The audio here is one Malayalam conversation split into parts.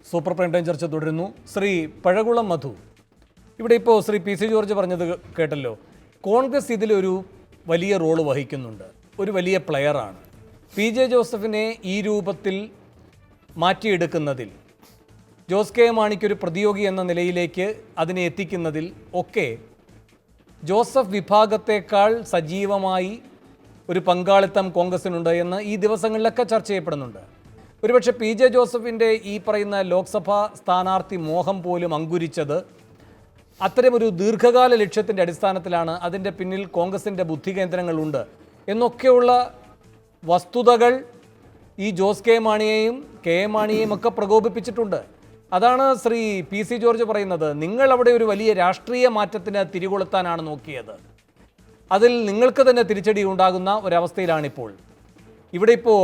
സൂപ്പർ പ്രൈം ടൈം ചർച്ച തുടരുന്നു. ശ്രീ പഴകുളം മധു, ഇവിടെ ഇപ്പോൾ ശ്രീ പി സി ജോർജ് പറഞ്ഞത് കേട്ടല്ലോ. കോൺഗ്രസ് ഇതിലൊരു വലിയ റോള് വഹിക്കുന്നുണ്ട്, ഒരു വലിയ പ്ലെയറാണ്. പി ജെ ജോസഫിനെ ഈ രൂപത്തിൽ മാറ്റിയെടുക്കുന്നതിൽ, ജോസ് കെ മാണിക്കൊരു പ്രതിയോഗി എന്ന നിലയിലേക്ക് അതിനെ എത്തിക്കുന്നതിൽ ഒക്കെ ജോസഫ് വിഭാഗത്തേക്കാൾ സജീവമായി ഒരു പങ്കാളിത്തം കോൺഗ്രസിനുണ്ട് എന്ന് ഈ ദിവസങ്ങളിലൊക്കെ ചർച്ച ചെയ്യപ്പെടുന്നുണ്ട്. ഒരുപക്ഷെ പി ജെ ജോസഫിൻ്റെ ഈ പറയുന്ന ലോക്സഭാ സ്ഥാനാർത്ഥി മോഹം പോലും അങ്കുരിച്ചത് അത്തരമൊരു ദീർഘകാല ലക്ഷ്യത്തിൻ്റെ അടിസ്ഥാനത്തിലാണ്. അതിൻ്റെ പിന്നിൽ കോൺഗ്രസിൻ്റെ ബുദ്ധികേന്ദ്രങ്ങളുണ്ട് എന്നൊക്കെയുള്ള വസ്തുതകൾ ഈ ജോസ് കെ മാണിയെയും കെ എം മാണിയെയും ഒക്കെ പ്രകോപിപ്പിച്ചിട്ടുണ്ട്. അതാണ് ശ്രീ പി സി ജോർജ് പറയുന്നത്, നിങ്ങൾ അവിടെ ഒരു വലിയ രാഷ്ട്രീയ മാറ്റത്തിന് തിരികൊളുത്താനാണ് നോക്കിയത്. അതിൽ നിങ്ങൾക്ക് തന്നെ തിരിച്ചടി ഉണ്ടാകുന്ന ഒരവസ്ഥയിലാണിപ്പോൾ. ഇവിടെ ഇപ്പോൾ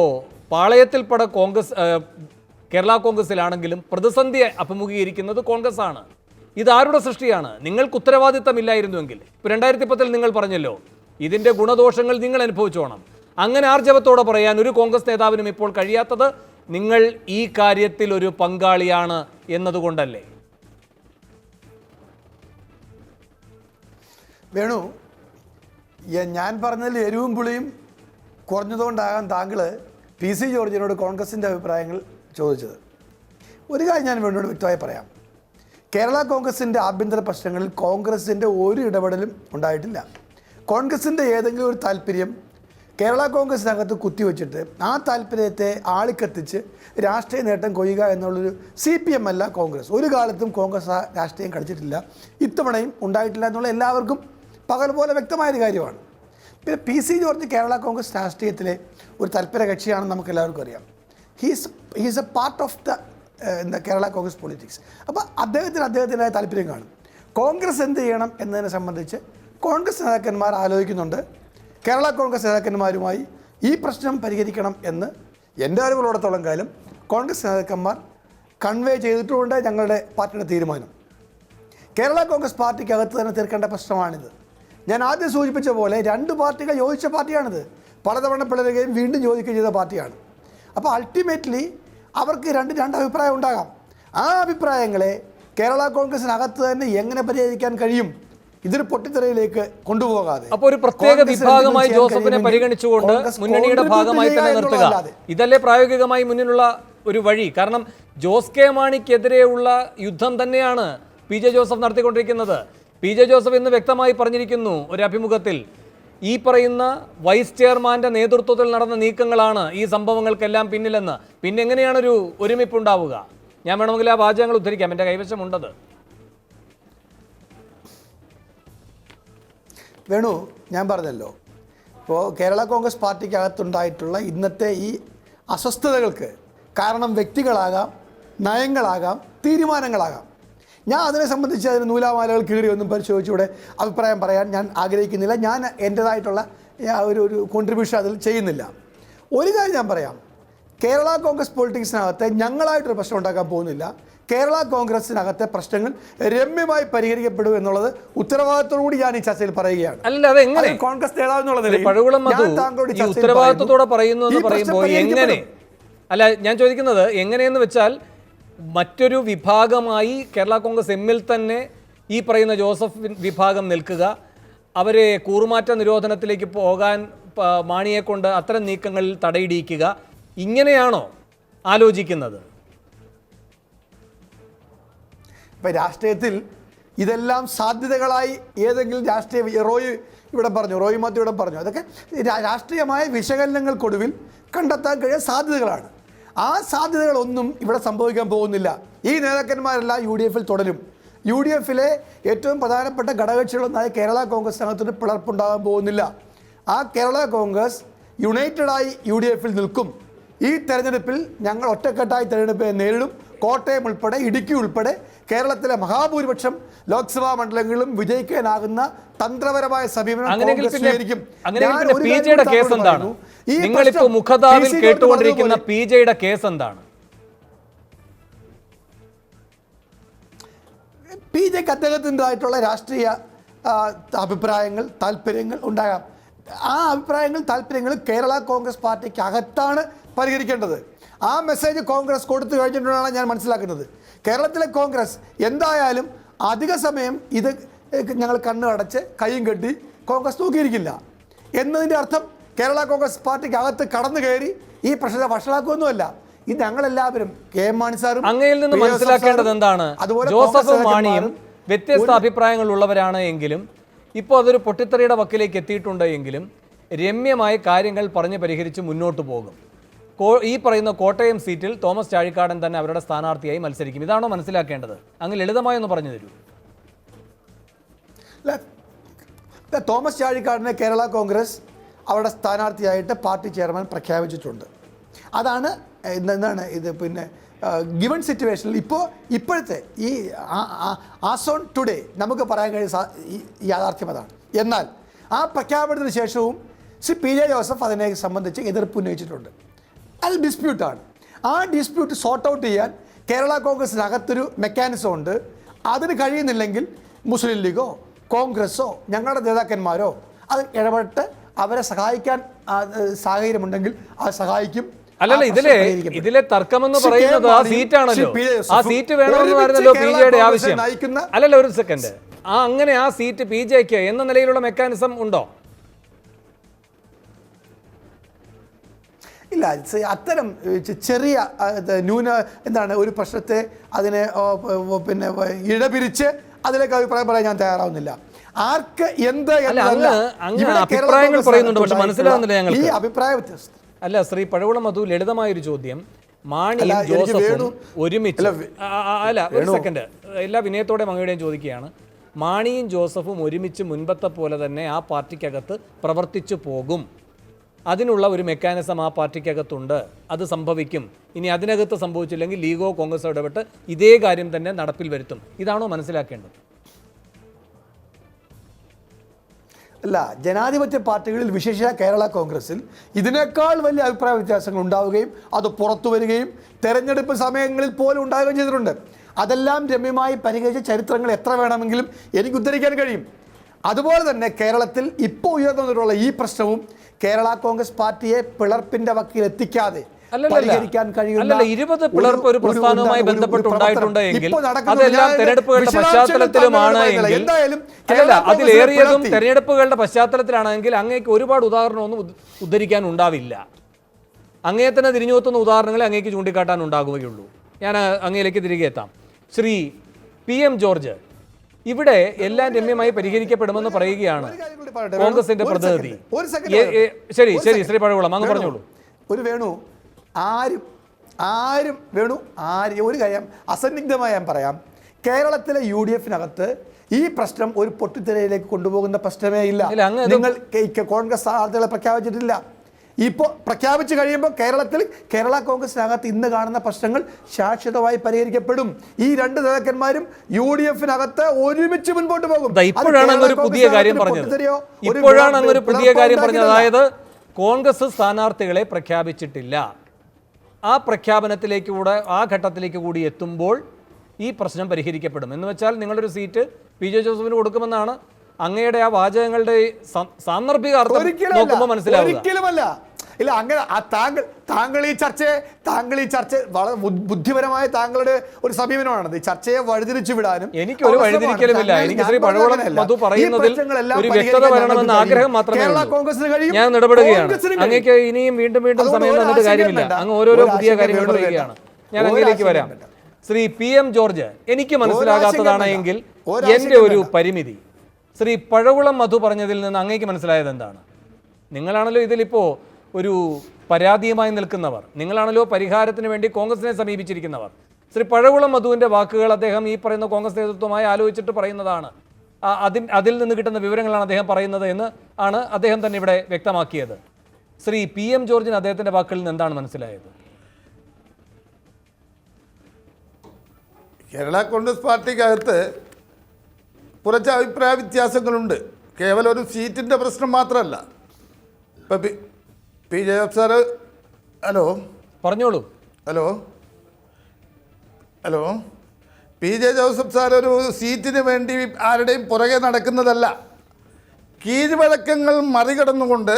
പാളയത്തിൽപ്പെടെ കോൺഗ്രസ്, കേരള കോൺഗ്രസിലാണെങ്കിലും പ്രതിസന്ധി അഭിമുഖീകരിക്കുന്നത് കോൺഗ്രസ് ആണ്. ഇതാരുടെ സൃഷ്ടിയാണ്? നിങ്ങൾക്ക് ഉത്തരവാദിത്തമില്ലായിരുന്നുവെങ്കിൽ, ഇപ്പോൾ 2010 നിങ്ങൾ പറഞ്ഞല്ലോ ഇതിൻ്റെ ഗുണദോഷങ്ങൾ നിങ്ങൾ അനുഭവിച്ചോണം. അങ്ങനെ ആർജവത്തോടെ പറയാൻ ഒരു കോൺഗ്രസ് നേതാവിനും ഇപ്പോൾ കഴിയാത്തത് നിങ്ങൾ ഈ കാര്യത്തിൽ ഒരു പങ്കാളിയാണ് എന്നതുകൊണ്ടല്ലേ? വേണു, ഞാൻ പറഞ്ഞതിൽ എരിവും പുളിയും കുറഞ്ഞതുകൊണ്ടാകാം താങ്കൾ പി സി ജോർജിനോട് കോൺഗ്രസിൻ്റെ അഭിപ്രായങ്ങൾ ചോദിച്ചത്. ഒരു കാര്യം ഞാൻ വേണോട് വ്യക്തമായി പറയാം. കേരള കോൺഗ്രസിൻ്റെ ആഭ്യന്തര പ്രശ്നങ്ങളിൽ കോൺഗ്രസിൻ്റെ ഒരു ഇടപെടലും ഉണ്ടായിട്ടില്ല. കോൺഗ്രസിൻ്റെ ഏതെങ്കിലും ഒരു താല്പര്യം കേരള കോൺഗ്രസിനകത്ത് കുത്തിവെച്ചിട്ട് ആ താല്പര്യത്തെ ആളിക്കത്തിച്ച് രാഷ്ട്രീയ നേട്ടം കൊയ്യുക എന്നുള്ളൊരു CPM അല്ല കോൺഗ്രസ്. ഒരു കാലത്തും കോൺഗ്രസ് ആ രാഷ്ട്രീയം കളിച്ചിട്ടില്ല, ഇത്തവണയും ഉണ്ടായിട്ടില്ല എന്നുള്ള എല്ലാവർക്കും പകൽ പോലെ വ്യക്തമായൊരു കാര്യമാണ്. പിന്നെ P C George Kerala Congress രാഷ്ട്രീയത്തിലെ ഒരു തൽപര കക്ഷിയാണെന്ന് നമുക്ക് എല്ലാവർക്കും അറിയാം. He's A part of the Kerala Congress politics. അപ്പോൾ അദ്ദേഹത്തിൻ്റെതായ താല്പര്യം കാണും. കോൺഗ്രസ് എന്ത് ചെയ്യണം എന്നതിനെ സംബന്ധിച്ച് കോൺഗ്രസ് നേതാക്കന്മാർ ആലോചിക്കുന്നുണ്ട്. കേരള കോൺഗ്രസ് നേതാക്കന്മാരുമായി ഈ പ്രശ്നം പരിഹരിക്കണം എന്ന് എൻ്റെ അറിവുള്ളിടത്തോളം കാലം കോൺഗ്രസ് നേതാക്കന്മാർ കൺവേ ചെയ്തിട്ടുമുണ്ട്. ഞങ്ങളുടെ പാർട്ടിയുടെ തീരുമാനം കേരള കോൺഗ്രസ് പാർട്ടിക്കകത്ത് തന്നെ തീർക്കേണ്ട പ്രശ്നമാണിത്. ഞാൻ ആദ്യം സൂചിപ്പിച്ച പോലെ രണ്ട് പാർട്ടികൾ യോജിച്ച പാർട്ടിയാണിത്. പലതവണ പിളരുകയും വീണ്ടും യോജിക്കുകയും ചെയ്ത പാർട്ടിയാണ്. അപ്പോൾ അൾട്ടിമേറ്റ്ലി അവർക്ക് രണ്ട് അഭിപ്രായം ഉണ്ടാകാം. ആ അഭിപ്രായങ്ങളെ കേരള കോൺഗ്രസിനകത്ത് തന്നെ എങ്ങനെ പരിഹരിക്കാൻ കഴിയും, ഇതൊരു പൊട്ടിത്തെറിയിലേക്ക് കൊണ്ടുപോകാതെ. അപ്പോൾ ഒരു പ്രത്യേക വിഭാഗമായി ജോസഫിനെ പരിഗണിച്ചുകൊണ്ട് മുന്നണിയുടെ ഭാഗമായി തന്നെ നിർത്തുക, ഇതല്ലേ പ്രായോഗികമായി മുന്നിലുള്ള ഒരു വഴി? കാരണം ജോസ് കെ മാണിക്കെതിരെയുള്ള യുദ്ധം തന്നെയാണ് പി ജെ ജോസഫ് നടത്തിക്കൊണ്ടിരിക്കുന്നത്. പി ജെ ജോസഫ് ഇന്ന് വ്യക്തമായി പറഞ്ഞിരിക്കുന്നു ഒരു അഭിമുഖത്തിൽ, ഈ പറയുന്ന വൈസ് ചെയർമാൻ്റെ നേതൃത്വത്തിൽ നടന്ന നീക്കങ്ങളാണ് ഈ സംഭവങ്ങൾക്കെല്ലാം പിന്നിലെന്ന്. പിന്നെ എങ്ങനെയാണൊരു ഒരുമിപ്പുണ്ടാവുക? ഞാൻ വേണമെങ്കിൽ ആ വാചകങ്ങൾ ഉദ്ധരിക്കാം, എൻ്റെ കൈവശമുണ്ടത്. വേണു, ഞാൻ പറഞ്ഞല്ലോ, ഇപ്പോൾ കേരള കോൺഗ്രസ് പാർട്ടിക്കകത്തുണ്ടായിട്ടുള്ള ഇന്നത്തെ ഈ അസ്വസ്ഥതകൾക്ക് കാരണം വ്യക്തികളാകാം, നയങ്ങളാകാം, തീരുമാനങ്ങളാകാം. ഞാൻ അതിനെ സംബന്ധിച്ച് അതിന് നൂലാമാലകൾ കീറിയൊന്നും പരിശോധിച്ചിവിടെ അഭിപ്രായം പറയാൻ ഞാൻ ആഗ്രഹിക്കുന്നില്ല. ഞാൻ എൻ്റേതായിട്ടുള്ള ഒരു കോൺട്രിബ്യൂഷൻ അതിൽ ചെയ്യുന്നില്ല. ഒരു കാര്യം ഞാൻ പറയാം, കേരള കോൺഗ്രസ് പൊളിറ്റിക്സിനകത്തെ ഞങ്ങളായിട്ടൊരു പ്രശ്നം ഉണ്ടാക്കാൻ പോകുന്നില്ല. കേരള കോൺഗ്രസിനകത്തെ പ്രശ്നങ്ങൾ രമ്യമായി പരിഹരിക്കപ്പെടും എന്നുള്ളത് ഉത്തരവാദിത്തോടുകൂടി ഞാൻ ഈ ചർച്ചയിൽ പറയുകയാണ്. അല്ലാതെ എങ്ങനെ കോൺഗ്രസ് നേതാവ് എന്നുള്ളത് ഉത്തരവാദിത്തോടെ പറയുന്നു എന്ന് പറയുമ്പോൾ എങ്ങനെ? അല്ല, ഞാൻ ചോദിക്കുന്നത് എങ്ങനെയെന്ന് വെച്ചാൽ, മറ്റൊരു വിഭാഗമായി കേരള കോൺഗ്രസ് എമ്മിൽ തന്നെ ഈ പറയുന്ന ജോസഫ് വിഭാഗം നിൽക്കുക, അവരെ കൂറുമാറ്റ നിരോധനത്തിലേക്ക് പോകാൻ മാണിയെ കൊണ്ട് അത്തരം നീക്കങ്ങളിൽ തടയിടിക്കുക, ഇങ്ങനെയാണോ ആലോചിക്കുന്നത്? ഇപ്പം രാഷ്ട്രീയത്തിൽ ഇതെല്ലാം സാധ്യതകളായി ഏതെങ്കിലും രാഷ്ട്രീയ റോയ് മാത്യു ഇവിടെ പറഞ്ഞു, അതൊക്കെ രാഷ്ട്രീയമായ വിശകലനങ്ങൾക്കൊടുവിൽ കണ്ടെത്താൻ കഴിയുന്ന സാധ്യതകളാണ്. ആ സാധ്യതകളൊന്നും ഇവിടെ സംഭവിക്കാൻ പോകുന്നില്ല. ഈ നേതാക്കന്മാരെല്ലാം UDF തുടരും. UDF ഏറ്റവും പ്രധാനപ്പെട്ട ഘടകകക്ഷികളൊന്നായ കേരള കോൺഗ്രസിനകത്തൊരു പിളർപ്പുണ്ടാകാൻ പോകുന്നില്ല. ആ കേരള കോൺഗ്രസ് യുണൈറ്റഡായി UDF നിൽക്കും. ഈ തെരഞ്ഞെടുപ്പിൽ ഞങ്ങൾ ഒറ്റക്കെട്ടായി തെരഞ്ഞെടുപ്പിനെ നേരിടും. കോട്ടയം ഉൾപ്പെടെ, ഇടുക്കി ഉൾപ്പെടെ കേരളത്തിലെ മഹാഭൂരിപക്ഷം ലോക്സഭാ മണ്ഡലങ്ങളിലും വിജയിക്കാനാകുന്ന തന്ത്രപരമായ സമീപനം സ്വീകരിക്കും. നിങ്ങളിപ്പോ മുഖതാവിൽ കേട്ടുകൊണ്ടിരിക്കുന്ന PJയുടെ കേസ് എന്താണ്? PJക്ക് അദ്ദേഹത്തിൻ്റെതായിട്ടുള്ള രാഷ്ട്രീയ അഭിപ്രായങ്ങൾ, താല്പര്യങ്ങൾ ഉണ്ടാകാം. ആ അഭിപ്രായങ്ങൾ, താല്പര്യങ്ങൾ കേരള കോൺഗ്രസ് പാർട്ടിക്ക് അകത്താണ് പരിഹരിക്കേണ്ടത്. ആ മെസ്സേജ് കോൺഗ്രസ് കൊടുത്തു കഴിഞ്ഞിട്ടുണ്ടെന്നാണ് ഞാൻ മനസ്സിലാക്കുന്നത്. കേരളത്തിലെ കോൺഗ്രസ് എന്തായാലും അധിക സമയം ഇത് ഞങ്ങൾ കണ്ണ് അടച്ച് കൈയും കെട്ടി കോൺഗ്രസ് നോക്കിയിരിക്കില്ല എന്നതിൻ്റെ അർത്ഥം കേരള കോൺഗ്രസ് പാർട്ടിക്ക് അകത്ത് കടന്നു കയറി ഈ പ്രശ്നത്തെ വഷളാക്കുമൊന്നുമല്ല. ഇത് ഞങ്ങളെല്ലാവരും കെ എം മാണി സാറും അങ്ങയിൽ നിന്ന് മനസ്സിലാക്കേണ്ടത് എന്താണ്? ജോസഫും മാണിയും വ്യത്യസ്ത അഭിപ്രായങ്ങളുള്ളവരാണ് എങ്കിലും ഇപ്പോൾ അതൊരു പൊട്ടിത്തെറിയുടെ വക്കിലേക്ക് എത്തിയിട്ടുണ്ട് എങ്കിലും രമ്യമായ കാര്യങ്ങൾ പറഞ്ഞ് പരിഹരിച്ച് മുന്നോട്ട് പോകും. ഈ പറയുന്ന കോട്ടയം സീറ്റിൽ തോമസ് ചാഴിക്കാടൻ തന്നെ അവരുടെ സ്ഥാനാർത്ഥിയായി മത്സരിക്കും. ഇതാണോ മനസ്സിലാക്കേണ്ടത്? അങ്ങ് ലളിതമായി ഒന്ന് പറഞ്ഞു തരൂ. തോമസ് ചാഴിക്കാടനെ കേരള കോൺഗ്രസ് അവരുടെ സ്ഥാനാർത്ഥിയായിട്ട് പാർട്ടി ചെയർമാൻ പ്രഖ്യാപിച്ചിട്ടുണ്ട്. അതാണ് എന്താണ് ഇത് പിന്നെ ഗിവൺ സിറ്റുവേഷനിൽ ഇപ്പോഴത്തെ ഈ ആസ് ഓൺ ടുഡേ നമുക്ക് പറയാൻ കഴിയുന്ന യാഥാർത്ഥ്യം അതാണ്. എന്നാൽ ആ പ്രഖ്യാപനത്തിന് ശേഷവും ശ്രീ പി ജെ ജോസഫ് അതിനെ സംബന്ധിച്ച് എതിർപ്പ് ഉന്നയിച്ചിട്ടുണ്ട്. അത് ഡിസ്പ്യൂട്ടാണ്. ആ ഡിസ്പ്യൂട്ട് സോർട്ട് ഔട്ട് ചെയ്യാൻ കേരള കോൺഗ്രസിനകത്തൊരു മെക്കാനിസം ഉണ്ട്. അതിന് കഴിയുന്നില്ലെങ്കിൽ മുസ്ലിം ലീഗോ കോൺഗ്രസ്സോ ഞങ്ങളുടെ നേതാക്കന്മാരോ അത് ഇടപെട്ട് അവരെ സഹായിക്കാൻ സാഹചര്യമുണ്ടെങ്കിൽ അത് സഹായിക്കും. അല്ലല്ല, ഇതിലെ തർക്കമെന്ന് പറയുന്നത് ആ സീറ്റാണല്ലോ. ആ സീറ്റ് വേണമെന്നായിരുന്നല്ലോ പി ജെയുടെ ആവശ്യം. അല്ലല്ല, ഒരു സെക്കൻഡ്. അങ്ങനെ ആ സീറ്റ് പി ജെക്ക് എന്ന നിലയിലുള്ള മെക്കാനിസം ഉണ്ടോ? ഇല്ല, അത്തരം ചെറിയ എന്താണ് ഒരു പ്രശ്നത്തെ അതിനെ പിന്നെ ഇടപിരിച്ച് അതിലേക്ക് അഭിപ്രായം പറയാൻ ഞാൻ തയ്യാറാവുന്നില്ല. ആർക്ക് എന്ത് അഭിപ്രായങ്ങൾ പറയുന്നുണ്ട്, പക്ഷെ മനസ്സിലാകുന്നില്ല ഞങ്ങൾക്ക് ഈ അഭിപ്രായ വ്യത്യാസം. അല്ല, ശ്രീ പഴകുളം മധു, ലളിതമായൊരു ചോദ്യം. മാണിയും ജോസഫും ഒരുമിച്ച് അല്ല, ഒരു സെക്കൻഡ്, എല്ലാ വിനയത്തോടെ അങ്ങയുടെയും ചോദിക്കുകയാണ്. മാണിയും ജോസഫും ഒരുമിച്ച് മുൻപത്തെ പോലെ തന്നെ ആ പാർട്ടിക്കകത്ത് പ്രവർത്തിച്ചു പോകും. അതിനുള്ള ഒരു മെക്കാനിസം ആ പാർട്ടിക്കകത്തുണ്ട്. അത് സംഭവിക്കും. ഇനി അതിനകത്ത് സംഭവിച്ചില്ലെങ്കിൽ ലീഗോ കോൺഗ്രസോ ഇടപെട്ട് ഇതേ കാര്യം തന്നെ നടപ്പിൽ വരുത്തും. ഇതാണോ മനസ്സിലാക്കേണ്ടത്? അല്ല, ജനാധിപത്യ പാർട്ടികളിൽ വിശേഷിച്ച കേരള കോൺഗ്രസിൽ ഇതിനേക്കാൾ വലിയ അഭിപ്രായ വ്യത്യാസങ്ങൾ ഉണ്ടാവുകയും അത് പുറത്തു വരികയും തെരഞ്ഞെടുപ്പ് സമയങ്ങളിൽ പോലും ഉണ്ടാവുകയും ചെയ്തിട്ടുണ്ട്. അതെല്ലാം രമ്യമായി പരിഹരിച്ച ചരിത്രങ്ങൾ എത്ര വേണമെങ്കിലും എനിക്ക് ഉദ്ധരിക്കാൻ കഴിയും. അതുപോലെ തന്നെ കേരളത്തിൽ ഇപ്പോൾ ഉയർന്നു വന്നിട്ടുള്ള ഈ പ്രശ്നവും കേരള കോൺഗ്രസ് പാർട്ടിയെ പിളർപ്പിന്റെ വക്കിൽ എത്തിക്കാതെ പരിഹരിക്കാൻ കഴിയുന്ന 20 പിളർപ്പ് ഒരു പ്രസ്ഥാനവുമായി ബന്ധപ്പെട്ടുണ്ടായിട്ടുണ്ട് എങ്കിൽ അതെല്ലാം തെരഞ്ഞെടുപ്പുകളുടെ പശ്ചാത്തലത്തിലുമാണ് എങ്കിൽ, അല്ലല്ല, അതിലേറിയതും തെരഞ്ഞെടുപ്പുകളുടെ പശ്ചാത്തലത്തിലാണെങ്കിൽ അങ്ങേക്ക് ഒരുപാട് ഉദാഹരണമൊന്നും ഉദ്ധരിക്കാൻ ഉണ്ടാവില്ല. അങ്ങേ തന്നെ തിരിഞ്ഞുകൊത്തുന്ന ഉദാഹരണങ്ങളെ അങ്ങേക്ക് ചൂണ്ടിക്കാട്ടാൻ ഉണ്ടാകുകയുള്ളൂ. ഞാൻ അങ്ങയിലേക്ക് തിരികെ എത്താം. ശ്രീ PM ജോർജ്, ഇവിടെ എല്ലാം രമ്യമായി പരിഹരിക്കപ്പെടുമെന്ന് പറയുകയാണ് കോൺഗ്രസിന്റെ പ്രതിനിധി. ശരി ശരി, ശ്രീ പഴകുളം അങ്ങ് പറഞ്ഞോളൂ. ഒരു ഒരു കാര്യം അസന്നിഗ്ധമായി ഞാൻ പറയാം. കേരളത്തിലെ UDF-നകത്ത് ഈ പ്രശ്നം ഒരു പൊട്ടിത്തെരയിലേക്ക് കൊണ്ടുപോകുന്ന പ്രശ്നമേ ഇല്ല. നിങ്ങൾ കോൺഗ്രസ് സ്ഥാനാർത്ഥികളെ പ്രഖ്യാപിച്ചിട്ടില്ല. ഇപ്പോൾ പ്രഖ്യാപിച്ചു കഴിയുമ്പോൾ കേരള കോൺഗ്രസിനകത്ത് ഇന്ന് കാണുന്ന പ്രശ്നങ്ങൾ ശാശ്വതമായി പരിഹരിക്കപ്പെടും. ഈ രണ്ട് നേതാക്കന്മാരും UDF-നകത്ത് ഒരുമിച്ച് മുൻപോട്ട് പോകും. ഇപ്പോഴാണ് അങ്ങൊരു പുതിയ കാര്യം പറഞ്ഞത്. അതായത് കോൺഗ്രസ് സ്ഥാനാർത്ഥികളെ പ്രഖ്യാപിച്ചിട്ടില്ല. ആ പ്രഖ്യാപനത്തിലേക്കൂടെ ആ ഘട്ടത്തിലേക്ക് കൂടി എത്തുമ്പോൾ ഈ പ്രശ്നം പരിഹരിക്കപ്പെടും. എന്ന് വെച്ചാൽ നിങ്ങളൊരു സീറ്റ് PJ ജോസഫിന് കൊടുക്കുമെന്നാണ് അങ്ങയുടെ ആ വാചകങ്ങളുടെ സാന്ദർഭിക അർത്ഥം നോക്കുമ്പോൾ മനസ്സിലാവുക. ഒരിക്കലുമല്ല. ഇല്ല, അങ്ങനെ താങ്കൾ ഈ ചർച്ച വളരെ ബുദ്ധിപരമായ താങ്കളുടെ ഒരു സമീപനമാണത്. ഈ ചർച്ചയെ വഴിതിരിച്ചു വിടാനും എനിക്കൊരു വഴിതിരിക്കലുമില്ല. എനിക്ക് ശ്രീ പഴകുളം മധു പറയുന്നതിൽ ഒരു വ്യക്തത വരണമെന്ന ആഗ്രഹം മാത്രമേ ഉള്ളൂ. ഞാൻ ഇടപെടുകയാണ്. അങ്ങേക്ക് ഇനിയും വീണ്ടും സമയം തന്നിട്ട് കാര്യമില്ല. അങ്ങ് ഓരോരോ പുതിയ കാര്യങ്ങൾ പറയുകയാണ്. ഞാൻ അങ്ങയിലേക്ക് വരാം. ശ്രീ PM ജോർജ്, എനിക്ക് മനസ്സിലാകാത്തതാണ് എങ്കിൽ എൻ്റെ ഒരു പരിമിതി ശ്രീ പഴകുളം മധു പറഞ്ഞതിൽ നിന്ന് അങ്ങേക്ക് മനസ്സിലായത് എന്താണ്? നിങ്ങളാണല്ലോ ഇതിലിപ്പോൾ ഒരു പരാതിയുമായി നിൽക്കുന്നവർ, നിങ്ങളാണല്ലോ പരിഹാരത്തിന് വേണ്ടി കോൺഗ്രസിനെ സമീപിച്ചിരിക്കുന്നവർ. ശ്രീ പഴകുളം മധുവിൻ്റെ വാക്കുകൾ അദ്ദേഹം ഈ പറയുന്ന കോൺഗ്രസ് നേതൃത്വമായി ആലോചിച്ചിട്ട് പറയുന്നതാണ്. അതിൽ നിന്ന് കിട്ടുന്ന വിവരങ്ങളാണ് അദ്ദേഹം പറയുന്നത് എന്ന് ആണ് അദ്ദേഹം തന്നെ ഇവിടെ വ്യക്തമാക്കിയത്. ശ്രീ PM ജോർജിന് അദ്ദേഹത്തിൻ്റെ വാക്കുകളിൽ നിന്ന് എന്താണ് മനസ്സിലായത്? കേരള കോൺഗ്രസ് പാർട്ടിക്കകത്ത് കുറച്ച് അഭിപ്രായ വ്യത്യാസങ്ങളുണ്ട്. കേവലം ഒരു സീറ്റിൻ്റെ പ്രശ്നം മാത്രമല്ല. ഇപ്പം PJ ജോസഫ് സാറ്, ഹലോ പറഞ്ഞോളൂ. ഹലോ PJ ജോസഫ് സാർ ഒരു സീറ്റിന് വേണ്ടി ആരുടെയും പുറകെ നടക്കുന്നതല്ല. കീഴ്വഴക്കങ്ങൾ മറികടന്നുകൊണ്ട്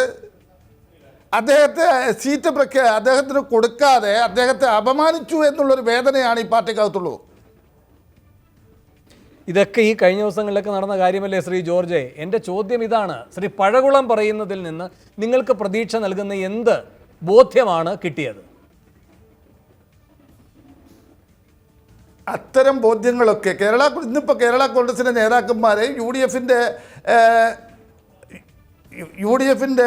അദ്ദേഹത്തെ അദ്ദേഹത്തിന് കൊടുക്കാതെ അദ്ദേഹത്തെ അപമാനിച്ചു എന്നുള്ളൊരു വേദനയാണ് ഈ പാർട്ടിക്കകത്തുള്ളൂ. ഇതൊക്കെ ഈ കഴിഞ്ഞ ദിവസങ്ങളിലൊക്കെ നടന്ന കാര്യമല്ലേ ശ്രീ ജോർജ്? എൻ്റെ ചോദ്യം ഇതാണ്, ശ്രീ പഴകുളം പറയുന്നതിൽ നിന്ന് നിങ്ങൾക്ക് പ്രതീക്ഷ നൽകുന്ന എന്ത് ബോധ്യമാണ് കിട്ടിയത്? അത്തരം ബോധ്യങ്ങളൊക്കെ ഇന്നിപ്പോൾ കേരള കോൺഗ്രസിൻ്റെ നേതാക്കന്മാരെ യു ഡി എഫിൻ്റെ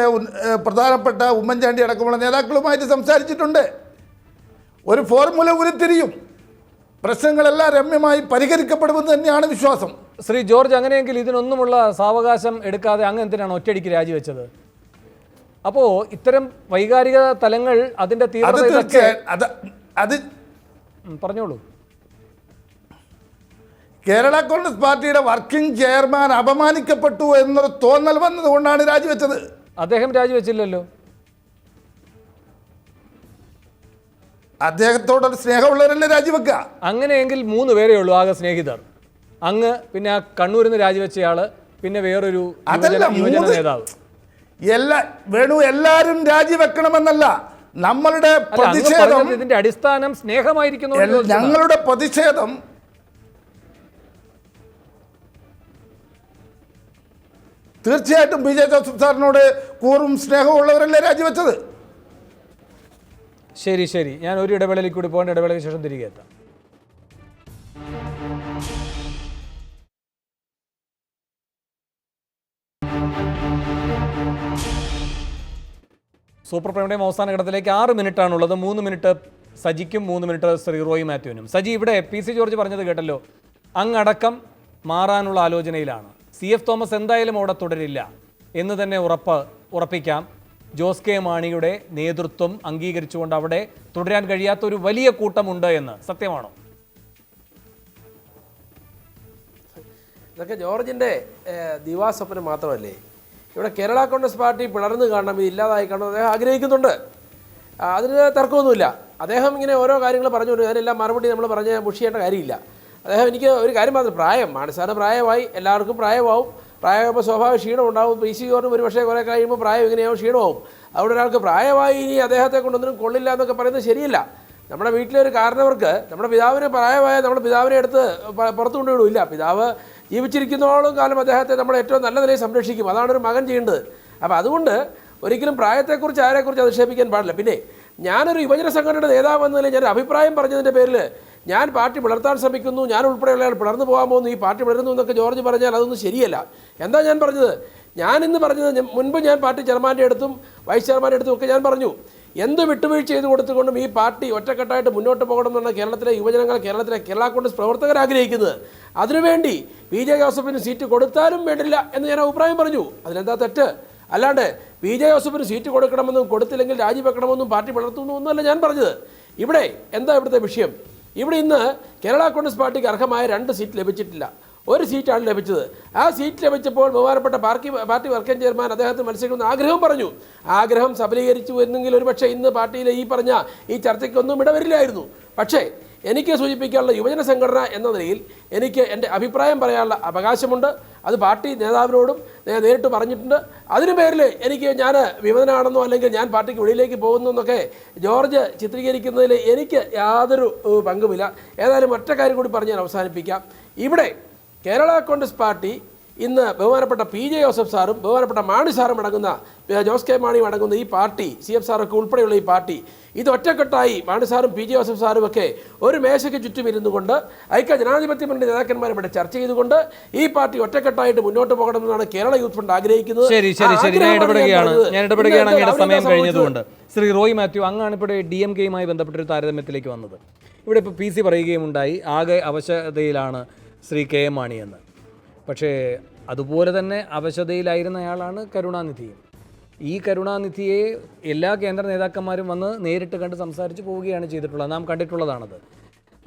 പ്രധാനപ്പെട്ട ഉമ്മൻചാണ്ടി അടക്കമുള്ള നേതാക്കളുമായിട്ട് സംസാരിച്ചിട്ടുണ്ട്. ഒരു ഫോർമുല ഉരുത്തിരിയും, പ്രശ്നങ്ങളെല്ലാം രമ്യമായി പരിഹരിക്കപ്പെടുമെന്ന് തന്നെയാണ് വിശ്വാസം. ശ്രീ ജോർജ്, അങ്ങനെയെങ്കിൽ ഇതിനൊന്നുമുള്ള സാവകാശം എടുക്കാതെ അങ്ങ് എന്തിനാണ് ഒറ്റയടിക്ക് രാജിവെച്ചത്? അപ്പോൾ ഇത്തരം വൈകാരിക തലങ്ങൾ അതിൻ്റെ പറഞ്ഞോളൂ. കേരള കോൺഗ്രസ് പാർട്ടിയുടെ വർക്കിംഗ് ചെയർമാൻ അപമാനിക്കപ്പെട്ടു എന്നൊരു തോന്നൽ വന്നതുകൊണ്ടാണ് രാജിവെച്ചത്. അദ്ദേഹം രാജിവെച്ചില്ലല്ലോ. അദ്ദേഹത്തോടൊരു സ്നേഹമുള്ളവരല്ലേ രാജിവെക്കുക? അങ്ങനെയെങ്കിൽ 3 പേരേ ഉള്ളൂ ആകെ സ്നേഹിതർ. അങ്ങ്, പിന്നെ ആ കണ്ണൂരിൽ നിന്ന് രാജിവെച്ചയാള്, പിന്നെ വേറൊരു യുവജന നേതാവ്. എല്ലാവരും രാജിവെക്കണമെന്നല്ല നമ്മളുടെ പ്രതിഷേധം. ഇതിന്റെ അടിസ്ഥാനം സ്നേഹമായിരിക്കുന്നു. ഞങ്ങളുടെ പ്രതിഷേധം തീർച്ചയായിട്ടും പി ജെ ജോസഫ് സാറിനോട് കൂറും സ്നേഹമുള്ളവരല്ലേ രാജിവെച്ചത്. ശരി ശരി, ഞാൻ ഒരു ഇടവേളയിലേക്ക് കൂടി പോകേണ്ട, ഇടവേളയ്ക്ക് ശേഷം തിരികെ എത്താം. സൂപ്പർ പ്രൈമിൻ്റെയും അവസാന ഘട്ടത്തിലേക്ക് 6 മിനിറ്റാണുള്ളത്. 3 മിനിറ്റ് സജിക്കും 3 മിനിറ്റ് ശ്രീ റോയ് മാത്യുവിനും. സജി, ഇവിടെ പി സി ജോർജ് പറഞ്ഞത് കേട്ടല്ലോ, അങ്ങടക്കം മാറാനുള്ള ആലോചനയിലാണ്. CF തോമസ് എന്തായാലും അവിടെ തുടരില്ല എന്ന് തന്നെ ഉറപ്പിക്കാം. ജോസ് കെ മാണിയുടെ നേതൃത്വം അംഗീകരിച്ചുകൊണ്ട് അവിടെ തുടരാൻ കഴിയാത്ത ഒരു വലിയ കൂട്ടമുണ്ട് എന്ന് സത്യമാണോ? ഇതൊക്കെ ജോർജിൻ്റെ ദിവാസ്വപ്നം മാത്രമല്ലേ? ഇവിടെ കേരള കോൺഗ്രസ് പാർട്ടി പിളർന്നു കാണണം, ഇത് ഇല്ലാതായി കാണണം അദ്ദേഹം ആഗ്രഹിക്കുന്നുണ്ട്. അതിന് തർക്കമൊന്നുമില്ല. അദ്ദേഹം ഇങ്ങനെ ഓരോ കാര്യങ്ങൾ പറഞ്ഞുകൊണ്ട് അതിനെല്ലാം മറുപടി നമ്മൾ പറഞ്ഞ് മുഷിയേണ്ട കാര്യമില്ല. അദ്ദേഹം എനിക്ക് ഒരു കാര്യം മാത്രം, പ്രായം മാനസാന പ്രായമായി, എല്ലാവർക്കും പ്രായമാവും. പ്രായമാകുമ്പോൾ സ്വാഭാവിക ക്ഷീണം ഉണ്ടാവും. പി സി ജോർജിന് ഒരു പക്ഷേ കുറേ കഴിയുമ്പോൾ പ്രായം ഇങ്ങനെയാവും, ക്ഷീണമാവും. അവിടെ ഒരാൾക്ക് പ്രായമായി ഇനി അദ്ദേഹത്തെ കൊണ്ടൊന്നും കൊള്ളില്ല എന്നൊക്കെ പറയുന്നത് ശരിയല്ല. നമ്മുടെ വീട്ടിലെ ഒരു കാരണവർക്ക് നമ്മുടെ പിതാവിന് പ്രായമായ നമ്മുടെ പിതാവിനെ എടുത്ത് പുറത്തു കൊണ്ടുവിടില്ല. പിതാവ് ജീവിച്ചിരിക്കുന്നോളം കാലം അദ്ദേഹത്തെ നമ്മൾ ഏറ്റവും നല്ല നിലയിൽ സംരക്ഷിക്കും. അതാണ് ഒരു മകൻ ചെയ്യേണ്ടത്. അപ്പോൾ അതുകൊണ്ട് ഒരിക്കലും പ്രായത്തെക്കുറിച്ച് ആരെക്കുറിച്ച് അധിക്ഷേപിക്കാൻ പാടില്ല. പിന്നെ ഞാനൊരു യുവജന സംഘടനയുടെ നേതാവ് എന്ന നിലയിൽ ഞാൻ അഭിപ്രായം പറഞ്ഞതിൻ്റെ പേരിൽ ഞാൻ പാർട്ടി പിളർത്താൻ ശ്രമിക്കുന്നു, ഞാൻ ഉൾപ്പെടെയുള്ളയാൾ പിളർന്നു പോകാൻ പോകുന്നു, ഈ പാർട്ടി പിളരുന്നു എന്നൊക്കെ ജോർജ് പറഞ്ഞാൽ അതൊന്നും ശരിയല്ല. എന്താ ഞാൻ പറഞ്ഞത്? ഞാനിന്ന് പറഞ്ഞത് മുൻപ് ഞാൻ പാർട്ടി ചെയർമാൻ്റെ അടുത്തും വൈസ് ചെയർമാൻ്റെ അടുത്തും ഒക്കെ ഞാൻ പറഞ്ഞു, എന്ത് വിട്ടുവീഴ്ച ചെയ്ത് കൊടുത്തുകൊണ്ടും ഈ പാർട്ടി ഒറ്റക്കെട്ടായിട്ട് മുന്നോട്ട് പോകണമെന്നാണ് കേരളത്തിലെ യുവജനങ്ങൾ, കേരള കോൺഗ്രസ് പ്രവർത്തകർ ആഗ്രഹിക്കുന്നത്. അതിനുവേണ്ടി പി ജെ ജോസഫിന് സീറ്റ് കൊടുത്താലും വേണ്ടില്ല എന്ന് ഞാൻ അഭിപ്രായം പറഞ്ഞു. അതിനെന്താ തെറ്റ്? അല്ലാണ്ട് പി ജെ ജോസഫിന് സീറ്റ് കൊടുക്കണമെന്നും കൊടുത്തില്ലെങ്കിൽ രാജിവെക്കണമെന്നും പാർട്ടി പിളർത്തുന്നു ഒന്നുമല്ല ഞാൻ പറഞ്ഞത്. ഇവിടെ എന്താ ഇവിടുത്തെ വിഷയം? ഇവിടെ ഇന്ന് കേരള കോൺഗ്രസ് പാർട്ടിക്ക് അർഹമായ 2 സീറ്റ് ലഭിച്ചിട്ടില്ല. ഒരു സീറ്റാണ് ലഭിച്ചത്. ആ സീറ്റ് ലഭിച്ചപ്പോൾ ബഹുമാനപ്പെട്ട പാർട്ടി വർക്കിംഗ് ചെയർമാൻ അദ്ദേഹത്തിന് മത്സരിക്കുന്ന ആഗ്രഹം പറഞ്ഞു. ആഗ്രഹം സഫലീകരിച്ചു എന്നെങ്കിൽ ഒരു പക്ഷേ ഇന്ന് പാർട്ടിയിലെ ഈ പറഞ്ഞ ഈ ചർച്ചയ്ക്കൊന്നും ഇടവരില്ലായിരുന്നു. പക്ഷേ എനിക്ക് സൂചിപ്പിക്കാനുള്ള യുവജന സംഘടന എന്ന നിലയിൽ എനിക്ക് എൻ്റെ അഭിപ്രായം പറയാനുള്ള അവകാശമുണ്ട്. അത് പാർട്ടി നേതാവിനോടും ഞാൻ നേരിട്ട് പറഞ്ഞിട്ടുണ്ട്. അതിന് പേരിൽ ഞാൻ വിമതനാണെന്നോ അല്ലെങ്കിൽ ഞാൻ പാർട്ടിക്ക് വെളിയിലേക്ക് പോകുന്നു എന്നൊക്കെ ജോർജ് ചിത്രീകരിക്കുന്നതിൽ എനിക്ക് യാതൊരു പങ്കുമില്ല. ഏതായാലും ഒറ്റ കാര്യം കൂടി പറഞ്ഞ് ഞാൻ അവസാനിപ്പിക്കാം. ഇവിടെ കേരള കോൺഗ്രസ് പാർട്ടി ഇന്ന് ബഹുമാനപ്പെട്ട പി ജെ ജോസഫ് സാറും ബഹുമാനപ്പെട്ട മാണി സാറും അടങ്ങുന്ന ജോസ് കെ മാണിയും അടങ്ങുന്ന ഈ പാർട്ടി, CF സാറൊക്കെ ഉൾപ്പെടെയുള്ള ഈ പാർട്ടി ഇത് ഒറ്റക്കെട്ടായി മാണി സാറും പി ജെ ജോസഫ് സാറും ഒക്കെ ഒരു മേശയ്ക്ക് ചുറ്റും ഇരുന്നുകൊണ്ട് ഐക്യ ജനാധിപത്യ മുന്നണി നേതാക്കന്മാർ ഇവിടെ ചർച്ച ചെയ്തുകൊണ്ട് ഈ പാർട്ടി ഒറ്റക്കെട്ടായിട്ട് മുന്നോട്ട് പോകണമെന്നാണ് കേരള യൂത്ത് ഫണ്ട് ആഗ്രഹിക്കുന്നത്. ശരി, ഞാൻ ഇടപെടുകയാണ് അങ്ങയുടെ സമയം കഴിഞ്ഞതുകൊണ്ട്. ശ്രീ റോയ് മാത്യു, അങ്ങാണ് ഇവിടെ DMK-യുമായി ബന്ധപ്പെട്ടൊരു താരതമ്യത്തിലേക്ക് വന്നത്. ഇവിടെ ഇപ്പോൾ PC പറയുകയുമുണ്ടായി, ആകെ അവശതയിലാണ് ശ്രീ KM മാണി എന്ന്. പക്ഷേ അതുപോലെ തന്നെ അവശതയിലായിരുന്നയാളാണ് കരുണാനിധിയും. ഈ കരുണാനിധിയെ എല്ലാ കേന്ദ്ര നേതാക്കന്മാരും വന്ന് നേരിട്ട് കണ്ട് സംസാരിച്ച് പോവുകയാണ് ചെയ്തിട്ടുള്ളത്, നാം കണ്ടിട്ടുള്ളതാണത്.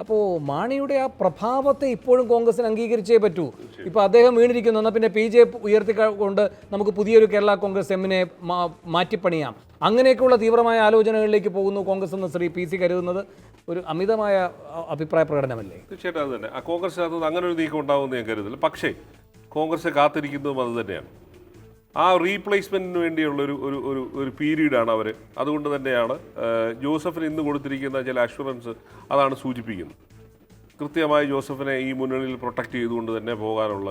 അപ്പോൾ മാണിയുടെ ആ പ്രഭാവത്തെ ഇപ്പോഴും കോൺഗ്രസിന് അംഗീകരിച്ചേ പറ്റൂ. ഇപ്പോൾ അദ്ദേഹം വീണിരിക്കുന്നു, എന്നാൽ പിന്നെ PJ ഉയർത്തിക്കൊണ്ട് നമുക്ക് പുതിയൊരു കേരള കോൺഗ്രസ് എമ്മിനെ മാറ്റിപ്പണിയാം, അങ്ങനെയൊക്കെയുള്ള തീവ്രമായ ആലോചനകളിലേക്ക് പോകുന്നു കോൺഗ്രസ് എന്ന് ശ്രീ PC കരുതുന്നത് ഒരു അമിതമായ അഭിപ്രായ പ്രകടനമല്ലേ? തീർച്ചയായിട്ടും അത് തന്നെ. കോൺഗ്രസിനകത്ത് അങ്ങനെ ഒരു നീക്കം ഉണ്ടാകുമെന്ന് ഞാൻ കരുതില്ല. പക്ഷേ കോൺഗ്രസ് കാത്തിരിക്കുന്നതും അത് തന്നെയാണ്. ആ റീപ്ലേസ്മെൻറ്റിന് വേണ്ടിയുള്ള ഒരു പീരീഡാണ് അവർ. അതുകൊണ്ട് തന്നെയാണ് ജോസഫിന് ഇന്ന് കൊടുത്തിരിക്കുന്ന ചില അഷുറൻസ് അതാണ് സൂചിപ്പിക്കുന്നത്. കൃത്യമായി ജോസഫിനെ ഈ മുന്നണിയിൽ പ്രൊട്ടക്റ്റ് ചെയ്തുകൊണ്ട് തന്നെ പോകാനുള്ള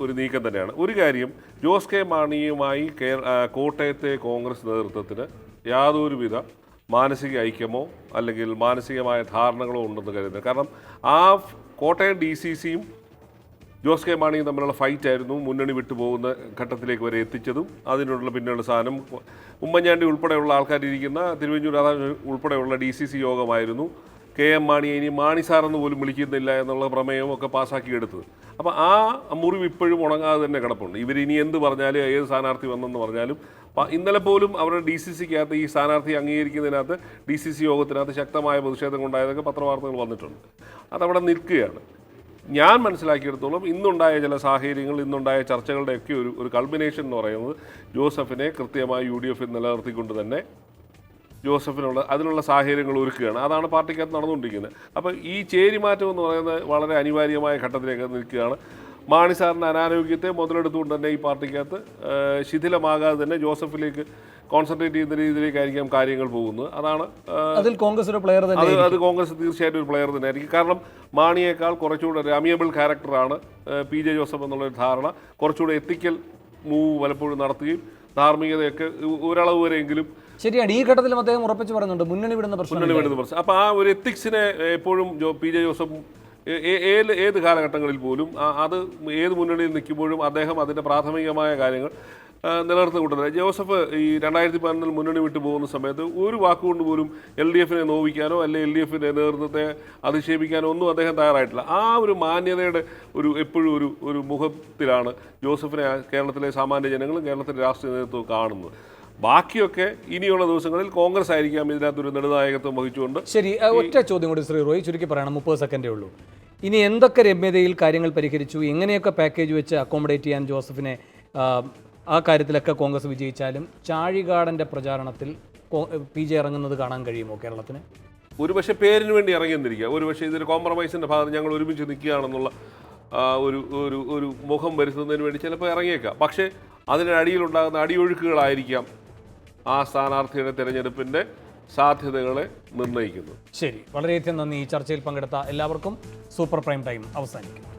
ഒരു നീക്കം തന്നെയാണ്. ഒരു കാര്യം, ജോസ് കെ മാണിയുമായി കോട്ടയത്തെ കോൺഗ്രസ് നേതൃത്വത്തിന് യാതൊരുവിധ മാനസിക ഐക്യമോ അല്ലെങ്കിൽ മാനസികമായ ധാരണകളോ ഉണ്ടെന്ന് കരുതുന്നത്. കാരണം ആ കോട്ടയം DCCയും ജോസ് കെ മാണിയും തമ്മിലുള്ള ഫൈറ്റായിരുന്നു മുന്നണി വിട്ടുപോകുന്ന ഘട്ടത്തിലേക്ക് വരെ എത്തിച്ചതും. അതിനുള്ള പിന്നെയുള്ള സാധനം ഉമ്മൻചാണ്ടി ഉൾപ്പെടെയുള്ള ആൾക്കാരിരിക്കുന്ന തിരുവഞ്ചൂർ രാധാകൃഷ്ണൻ ഉൾപ്പെടെയുള്ള DCC യോഗമായിരുന്നു KM മാണിയെ ഇനി മാണി സാറെന്ന് പോലും വിളിക്കുന്നില്ല എന്നുള്ള പ്രമേയവും ഒക്കെ പാസ്സാക്കിയെടുത്തത്. അപ്പോൾ ആ മുറിവ് ഇപ്പോഴും ഉണങ്ങാതെ തന്നെ കിടപ്പുണ്ട്. ഇവരിനി എന്ത് പറഞ്ഞാലും ഏത് സ്ഥാനാർത്ഥി വന്നെന്ന് പറഞ്ഞാലും ഇന്നലെ പോലും അവരുടെ DCCക്കകത്ത് ഈ സ്ഥാനാർത്ഥി അംഗീകരിക്കുന്നതിനകത്ത് DCC യോഗത്തിനകത്ത് ശക്തമായ പ്രതിഷേധം ഉണ്ടായതൊക്കെ പത്രവാർത്തകൾ വന്നിട്ടുണ്ട്. അതവിടെ നിൽക്കുകയാണ്. ഞാൻ മനസ്സിലാക്കിയെടുത്തോളം ഇന്നുണ്ടായ ചില സാഹചര്യങ്ങൾ, ഇന്നുണ്ടായ ചർച്ചകളുടെയൊക്കെ ഒരു കൾമിനേഷൻ എന്ന് പറയുന്നത് ജോസഫിനെ കൃത്യമായി UDF നിലനിർത്തിക്കൊണ്ട് തന്നെ അതിനുള്ള സാഹചര്യങ്ങൾ ഒരുക്കുകയാണ്. അതാണ് പാർട്ടിക്കകത്ത് നടന്നുകൊണ്ടിരിക്കുന്നത്. അപ്പോൾ ഈ ചേരിമാറ്റം എന്ന് പറയുന്നത് വളരെ അനിവാര്യമായ ഘട്ടത്തിലേക്ക് നിൽക്കുകയാണ്. മാണി സാറിൻ്റെ അനാരോഗ്യത്തെ മുതലെടുത്തുകൊണ്ട് തന്നെ ഈ പാർട്ടിക്കകത്ത് ശിഥിലമാകാതെ തന്നെ ജോസഫിലേക്ക് കോൺസെൻട്രേറ്റ് ചെയ്യുന്ന രീതിയിലേക്കായിരിക്കാം കാര്യങ്ങൾ പോകുന്നത്. അതാണ് അതിൽ കോൺഗ്രസ് ഒരു പ്ലെയർ തന്നെ. അത് കോൺഗ്രസ് തീർച്ചയായിട്ടും ഒരു പ്ലെയർ തന്നെ ആയിരിക്കും. കാരണം മാണിയേക്കാൾ കുറച്ചുകൂടെ ഒരു അമിയബിൾ ക്യാരക്ടറാണ് PJ ജോസഫ് എന്നുള്ളൊരു ധാരണ. കുറച്ചുകൂടെ എത്തിക്കൽ മൂവ് പലപ്പോഴും നടത്തുകയും ധാർമ്മികതയൊക്കെ ഒരളവ് വരെയെങ്കിലും ശരിയാണ്. ഈ ഘട്ടത്തിലും അദ്ദേഹം ഉറപ്പിച്ച് പറയുന്നുണ്ട് മുന്നണി വിടുന്ന പ്രശ്നം. അപ്പോൾ ആ ഒരു എത്തിക്സിനെ എപ്പോഴും PJ ജോസഫ് ഏത് കാലഘട്ടങ്ങളിൽ പോലും അത് ഏത് മുന്നണിയിൽ നിൽക്കുമ്പോഴും അദ്ദേഹം അതിൻ്റെ പ്രാഥമികമായ കാര്യങ്ങൾ നിലനിർത്തിക്കൊണ്ടത്. ജോസഫ് ഈ 2011 മുന്നണി വിട്ടു പോകുന്ന സമയത്ത് ഒരു വാക്കുകൊണ്ട് പോലും LDFനെ നോവിക്കാനോ അല്ലെങ്കിൽ LDFിൻ്റെ നേതൃത്വത്തെ അധിക്ഷേപിക്കാനോ ഒന്നും അദ്ദേഹം തയ്യാറായിട്ടില്ല. ആ ഒരു മാന്യതയുടെ എപ്പോഴും ഒരു മുഖത്തിലാണ് ജോസഫിനെ കേരളത്തിലെ സാമാന്യ ജനങ്ങളും കേരളത്തിലെ രാഷ്ട്രീയ നേതൃത്വവും കാണുന്നത്. ബാക്കിയൊക്കെ ഇനിയുള്ള ദിവസങ്ങളിൽ കോൺഗ്രസ് ആയിരിക്കാം ഇതിനകത്തൊരു നെടുനായകത്വം വഹിച്ചുകൊണ്ട്. ശരി, ഒറ്റ ചോദ്യം കൂടി ശ്രീ റോയ്, ചുരുക്കി പറയണം, 30 സെക്കൻഡേ ഉള്ളൂ. ഇനി എന്തൊക്കെ രമ്യതയിൽ കാര്യങ്ങൾ പരിഹരിച്ചു, എങ്ങനെയൊക്കെ പാക്കേജ് വെച്ച് അക്കോമഡേറ്റ് ചെയ്യാൻ ജോസഫിനെ ആ കാര്യത്തിലൊക്കെ കോൺഗ്രസ് വിജയിച്ചാലും ചാഴികാടൻ്റെ പ്രചാരണത്തിൽ PJ ഇറങ്ങുന്നത് കാണാൻ കഴിയുമോ കേരളത്തിന്? ഒരുപക്ഷെ പേരിന് വേണ്ടി ഇറങ്ങിയെന്നിരിക്കുക, ഒരുപക്ഷെ ഇതൊരു കോംപ്രമൈസിൻ്റെ ഭാഗത്ത് ഞങ്ങൾ ഒരുമിച്ച് നിൽക്കുകയാണെന്നുള്ള ഒരു മുഖം വരുത്തുന്നതിന് വേണ്ടി ചിലപ്പോൾ ഇറങ്ങിയേക്കാം. പക്ഷേ അതിനടിയിലുണ്ടാകുന്ന അടിയൊഴുക്കുകളായിരിക്കാം ആ സ്ഥാനാർത്ഥിയുടെ തിരഞ്ഞെടുപ്പിൻ്റെ സാധ്യതകളെ നിർണ്ണയിക്കുന്നത്. ശരി, വളരെയധികം നന്ദി. ഈ ചർച്ചയിൽ പങ്കെടുത്ത എല്ലാവർക്കും. സൂപ്പർ പ്രൈം ടൈം അവസാനിക്കും.